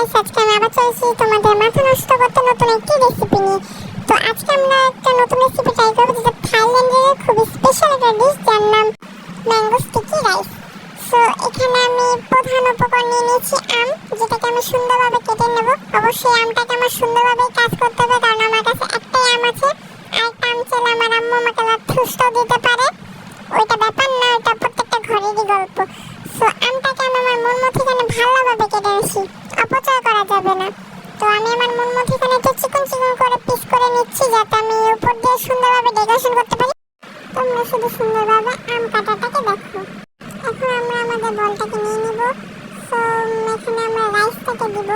Guys, আজকে আমি আবার চলেছি তোমাদের মাথা নষ্ট করতে নতুন একটি রেসিপি নিয়ে। তো আজকে আমরা একটা নতুন রেসিপি ট্রাই করবো, যেটা থাইল্যান্ডের খুব স্পেশাল একটা ডিশ, যার নাম ম্যাঙ্গো স্টিকি রাইস। সো এখানে আমি প্রধান উপকরণ নিয়ে নিয়েছি আম, যেটাকে আমি সুন্দরভাবে কেটে নেব। অবশ্যই আমটাকে আমার সুন্দরভাবে কাজ করতে হবে, কারণ আমার কাছে একটাই আম আছে। আরেকটা আম চাইলে আমার আম্মু আমাকে লাথুসটাও দিতে পারে, ওইটা ব্যাপার না, ওইটা প্রত্যেকটা ঘরেরই গল্প। সো আমটাকে আমি আমার মন মতো এখানে ভালোভাবে কেটে নিচ্ছি, অপচয় করা যাবে না। তো আমি আমার মন মতো এখানে একটু চিকন চিকন করে পিস করে নিচ্ছি, যাতে আমি উপর দিয়ে সুন্দরভাবে ডেকোরেশন করতে পারি। তোমরা শুধু সুন্দরভাবে আম কাটাটাকে দেখো। এখন আমরা আমাদের বলটাকে নিয়ে নিব। সো এখানে আমরা রাইসটাকে দিব।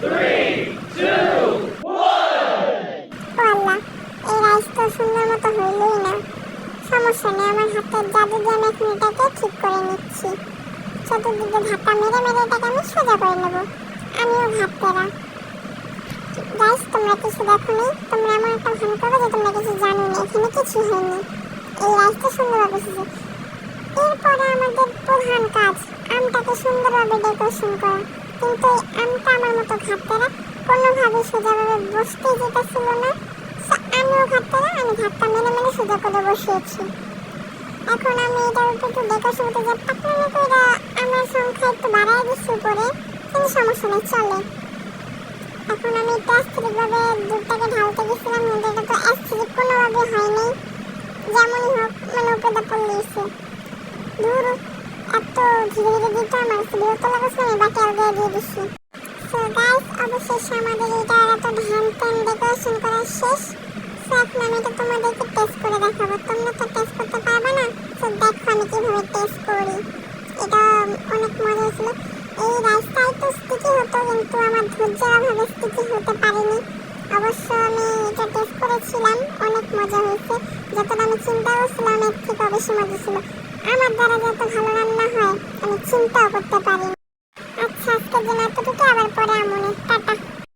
3, 2, 1. আল্লাহ, এই রাইস তো সুন্দর মতো হইলই না। সমস্যা নেই, আমার হাতের জাদু দিয়ে আমি এখন এটাকে ঠিক করে নিচ্ছি। চতুর্দিকে ধাক্কা মেরে মেরে এটাকে আমি সোজা করে নেব। আমিও ঘাটতেরা। গাইস, তোমরা কিছু দেখো নি, তোমরা এমন একটা ভান করো যে তোমরা কিছু জানো না, এখানে কিছু হয়নি। এই রাইসটা সুন্দরভাবে এসেছে। এরপরে আমাদের প্রধান কাজ আমটাকে সুন্দরভাবে ডেকোরেশন করা। কিন্তু এই আমটা আমার মতো ঘাটতেরা কোনোভাবে সোজাভাবে বসতেই যেতেছিল না। আমিও ঘাটতেরা, আমি ধাক্কা মেরে মেরে সোজা করে বসিয়েছি। এখন আমি এটার উপর একটু ডেকোরেশন করতে যাই। পাকনামি করে আমার সংখ্যা একটু বাড়াই দিচ্ছি উপরে, কিন্তু সমস্যা নেই, চলে। এখন আমি একটু অ্যাস্থেটিকভাবে দুধটাকে ঢালতে গেছিলাম, কিন্তু এটা তো অ্যাস্থেটিক কোনোভাবে হয়নি। যেমনই হোক, মানে উপরে পড়লেইছে। ধুর, এত ধীরে ধীরে দিতে আমার বিরক্ত লাগছে, আমি বাকি আলগা দিয়ে দিচ্ছি। সো গাইস, অবশেষে আমাদের এটা এত ধান টান ডেকোরেশন করা শেষ। সো এখন আমি এটা তোমাদেরকে টেস্ট করে দেখাবো। তোমরা তো টেস্ট করতে পারবে না, সো দেখো আমি কিভাবে টেস্ট করি। এটা অনেক মজা ছিল। এই রাইসটা একটু স্টিকি হতো, কিন্তু আমার ধৈর্যের অভাবে স্টিকি হতে পারেনি। অবশ্য আমি এটা টেস্ট করেছিলাম, অনেক মজা হয়েছে। যতটা আমি চিন্তা করছিলাম এর থেকে বেশি মজা ছিল। আমার দ্বারা যত ভালো রান্না হয় আমি চিন্তাও করতে পারি না। আচ্ছা, আজকের জন্য এতটুকু, আবার পরে আমনে টাটা।